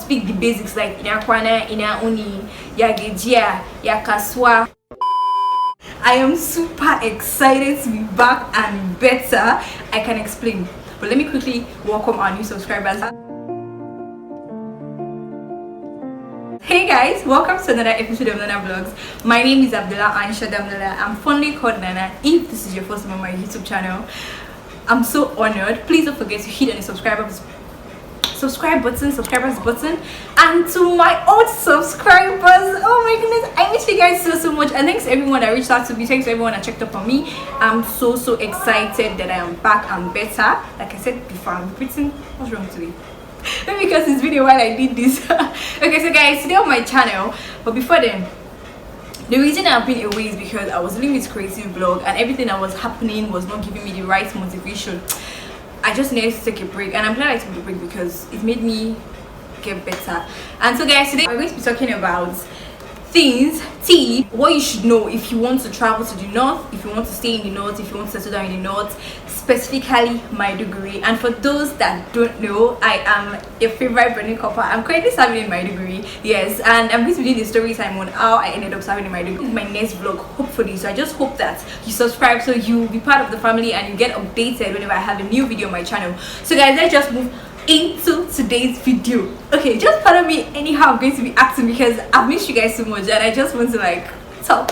speak the basics like ina kwana, ina uni, ya gejia, ya kaswa. I am super excited to be back and better. I can explain, but let me quickly welcome our new subscribers. Hey guys, welcome to another episode of Nahnahvlogs. My name is Abdullah Ansha Damnala. I'm fondly called Nana. If this is your first time on my YouTube channel, I'm so honored. Please don't forget to hit on the subscribers button, and to my old subscribers, oh my goodness, I miss you guys so much. And thanks to everyone that reached out to me, thanks to everyone that checked up on me. I'm so excited that I am back and better. Like I said before, I'm repeating. What's wrong today? Maybe because it's video while I did this. Okay, so guys, today on my channel, but before then, the reason I've been away is because I was doing this creative vlog and everything that was happening was not giving me the right motivation. I just needed to take a break, and I'm glad I took the break because it made me get better. And so guys, today we're going to be talking about what you should know if you want to travel to the north, if you want to stay in the north, if you want to settle down in the north, specifically Maiduguri. And for those that don't know, I am a favorite burning copper. I'm currently serving in Maiduguri, yes, and I'm going to be doing the story time on how I ended up serving in Maiduguri. This is my next vlog, hopefully. So I just hope that you subscribe so you'll be part of the family and you get updated whenever I have a new video on my channel. So guys, let's just move into today's video. Okay, just pardon me anyhow I'm going to be acting because I've missed you guys so much and I just want to like talk.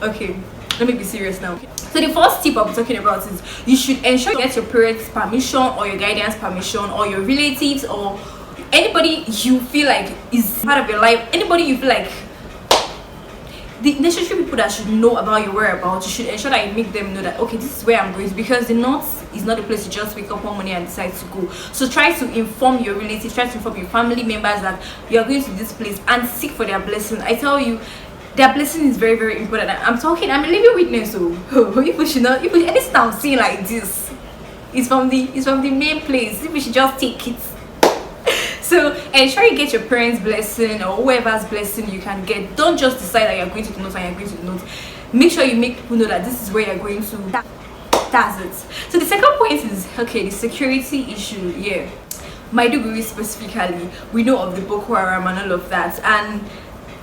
Okay, let me be serious now. So the first tip I'll be talking about is you should ensure you get your parents' permission or your guardian's permission or your relatives or anybody you feel like is part of your life, anybody you feel like the necessary people that should know about your whereabouts. You should ensure that you make them know that okay, this is where I'm going to, because the north is not a place to just wake up one morning and decide to go. So try to inform your relatives, try to inform your family members that you are going to this place and seek for their blessing. I tell you, their blessing is very important. I'm a living witness. So people should not, anything I'm seeing like this, it's from the main place. People should just take it. So ensure you get your parents' blessing or whoever's blessing you can get. Don't just decide that you're going to the north and you're going to the north. Make sure you make people know that this is where you're going to. That's it. So the second point is okay, the security issue. Yeah, Maiduguri specifically, we know of the Boko Haram and all of that, and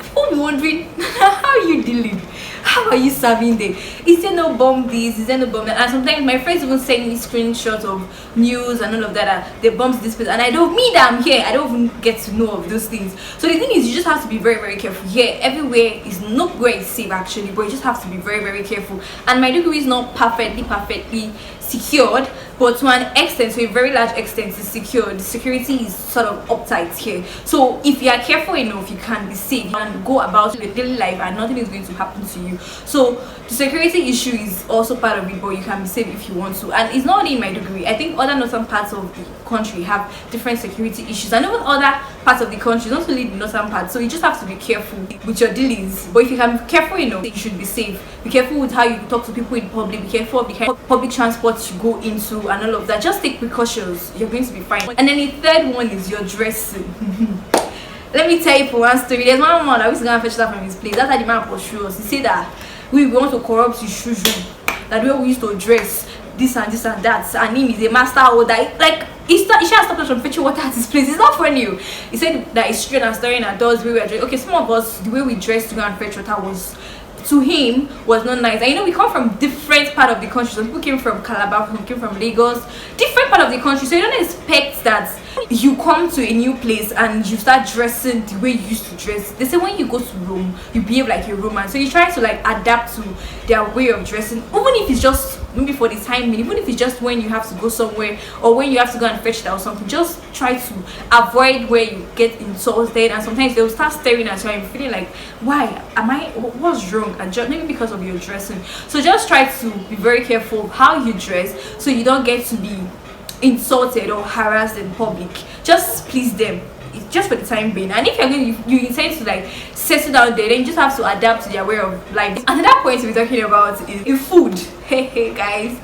people be wondering how are you dealing, how are you serving there, is there no bomb this, is there no bomb that? And sometimes my friends even send me screenshots of news and all of that, they bombed this place, and I don't I'm here, I don't even get to know of those things. So the thing is, you just have to be very careful. Yeah, everywhere is not where it's safe actually, but you just have to be very careful. And Maiduguri is not perfectly secured, but to an extent, so a very large extent, is secured. The security is sort of uptight here. So if you are careful enough, you can be safe and go about your daily life and nothing is going to happen to you. So the security issue is also part of it, but you can be safe if you want to. And it's not only in Maiduguri. I think other northern parts of the country have different security issues, and even other parts of the country, not only the northern part. So you just have to be careful with your dealings. But if you can be careful enough, you should be safe. Be careful with how you talk to people in public. Be careful of the kind of public transport you go into and all of that. Just take precautions. You're going to be fine. And then the third one is your dressing. Let me tell you for one story. There's one man that was going to fetch that from his place. That's how the man pursued us. He said that we want to corrupt his children. That the way we used to dress, this and that. And him is a master holder. Like, he should have stopped us from fetching water at his place. It's not funny. He said that his children are staring at us. We were dressed. Okay, some of us, the way we dressed to go and fetch water was, to him, was not nice. And you know, we come from different part of the country. Some people came from Calabar, some came from Lagos, different part of the country. So you don't expect that you come to a new place and you start dressing the way you used to dress. They say when you go to Rome, you behave like a Roman. So you try to like adapt to their way of dressing, even if it's just maybe for the time being, even if it's just when you have to go somewhere or when you have to go and fetch that or something. Just try to avoid where you get insulted, and sometimes they'll start staring at you and you're feeling like, what's wrong? And just maybe because of your dressing. So just try to be very careful how you dress so you don't get to be insulted or harassed in public. Just please them. It's just for the time being. And if you're going, you intend to like settle down there, then you just have to adapt to their way of life. Another point we're talking about is in food. Hey guys,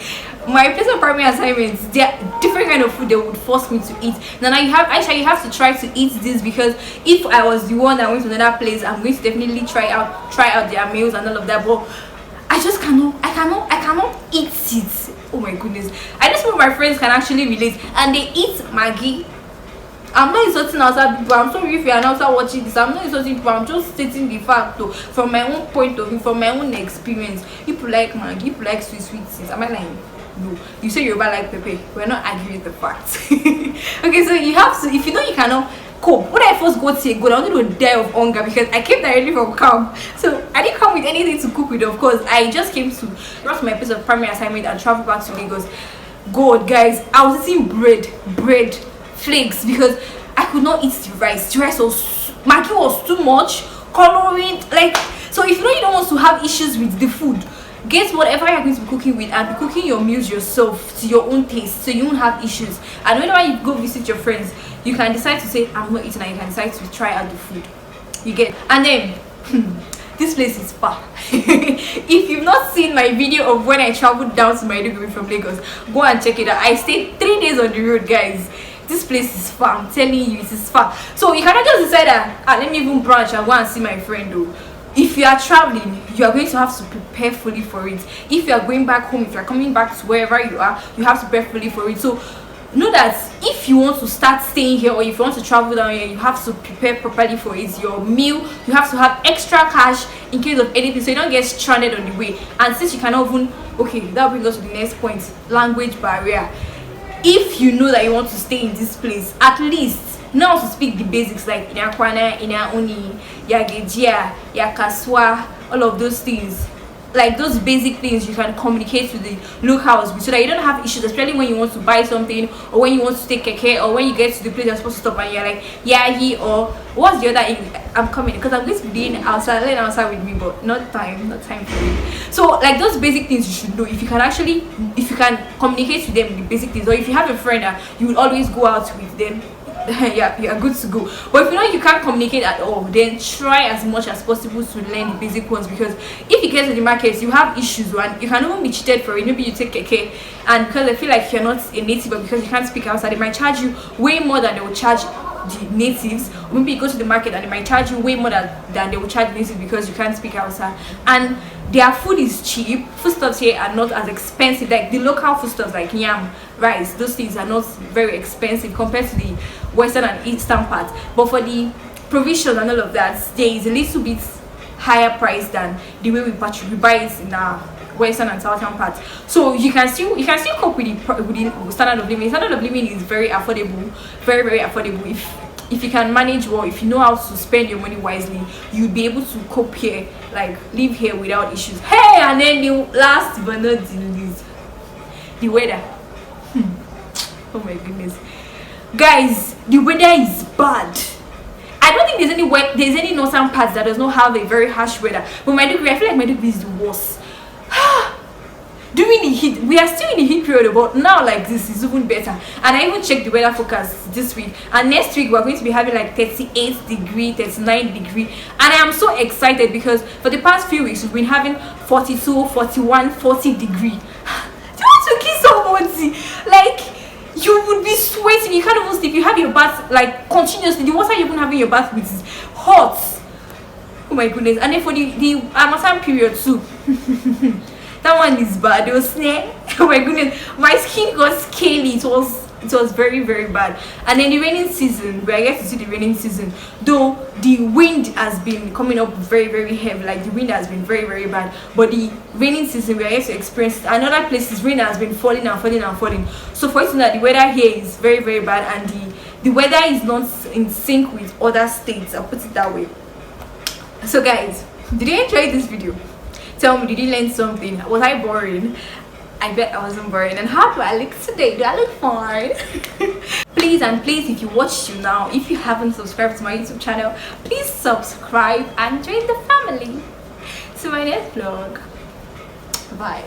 my place of primary assignments, there are different kind of food they would force me to eat. Now you have to try to eat this, because if I was the one that went to another place, I'm going to definitely try out their meals and all of that, but I cannot eat it. Oh my goodness, I just hope my friends can actually relate, and they eat Maggi I'm not insulting outside people. I'm sorry if you are outside watching this. I'm not insulting people. I'm just stating the fact though, from my own point of view, from my own experience. People like Maggi, people like sweet things. Am I lying? No. You say Yoruba like pepper. We're not arguing the fact. Okay, so you have to, if you know you cannot cope. When I first got here, I wanted to die of hunger because I came directly from camp. So I didn't come with anything to cook with, of course. I just came to rush my piece of primary assignment and travel back to Lagos. God, guys, I was eating bread, flakes, because I could not eat the rice. The rice was, Maggi was too much, coloring, like, so if you know you don't want to have issues with the food, get whatever you're going to be cooking with and be cooking your meals yourself to your own taste, so you won't have issues. And whenever you go visit your friends, you can decide to say I'm not eating, and you can decide to try out the food. You get, and then this place is far. If you've not seen my video of when I traveled down to Maiduguri from Lagos, go and check it out. I stayed 3 days on the road, guys. This place is far, I'm telling you, it is far. So you cannot just decide that let me even branch and go and see my friend though. If you are traveling, you are going to have to prepare fully for it. If you are going back home, if you are coming back to wherever you are, you have to prepare fully for it. So know that if you want to start staying here, or if you want to travel down here, you have to prepare properly for it. Your meal, you have to have extra cash in case of anything, so you don't get stranded on the way. And since you cannot even, okay, that brings us to the next point, language barrier. If you know that you want to stay in this place, at least know how to speak the basics like Inakwana, Inauni, Yagejia, Yakaswa, all of those things. Like those basic things you can communicate with the locals with, so that you don't have issues, especially when you want to buy something, or when you want to take keke, or when you get to the place you're supposed to stop and you're like, yeah, he, or what's the other, I'm coming, because I'm going to be doing outside, learn outside with me, but not time for it. So like those basic things you should know. If you can actually, if you can communicate with them the basic things, or if you have a friend that you will always go out with them, yeah, you are good to go. But if you know you can't communicate at all, then try as much as possible to learn the basic ones, because if you get to the markets, you have issues, and you can even be cheated for it. Maybe you take keke, and because they feel like you're not a native, but because you can't speak outside, they might charge you way more than they will charge the natives. Or maybe you go to the market and they might charge you way more than they will charge natives because you can't speak outside. And their food is cheap. Foodstuffs here are not as expensive. Like the local foodstuffs like yam, rice, those things are not very expensive compared to the western and eastern part. But for the provisions and all of that, there is a little bit higher price than the way we buy it in our western and southern parts. So you can still cope with the standard of living. Standard of living is very affordable, very affordable. If you can manage well, if you know how to spend your money wisely, you'll be able to cope here, like live here without issues. Hey, and then the last but not the least, the weather. Oh my goodness, guys, the weather is bad. I don't think there's any northern parts that does not have a very harsh weather. But Maiduguri, I feel like Maiduguri is the worst. During the heat, we are still in the heat period, but now like this is even better. And I even checked the weather forecast this week, and next week we're going to be having like 38 degree, 39 degree, and I am so excited because for the past few weeks we've been having 42, 41, 40 degree. Do you want to kiss somebody? Like, you would be sweating, you can't even sleep. You have your bath like continuously. The water you even having your bath with is hot. Oh my goodness. And then for the Amazon period too. That one is bad. It was snake. Oh my goodness, my skin got scaly. It was very bad. And then the raining season, where I get to see the raining season, though the wind has been coming up very heavy. Like the wind has been very bad. But the raining season, where I get to experience another places, rain has been falling. So for it to know that the weather here is very bad, and the weather is not in sync with other states, I'll put it that way. So guys, did you enjoy this video? Tell me, did you learn something? Was I boring? I bet I wasn't boring. And how do I look today? Do I look fine? Please, if you watched till now, if you haven't subscribed to my YouTube channel, please subscribe and join the family. See my next vlog. Bye.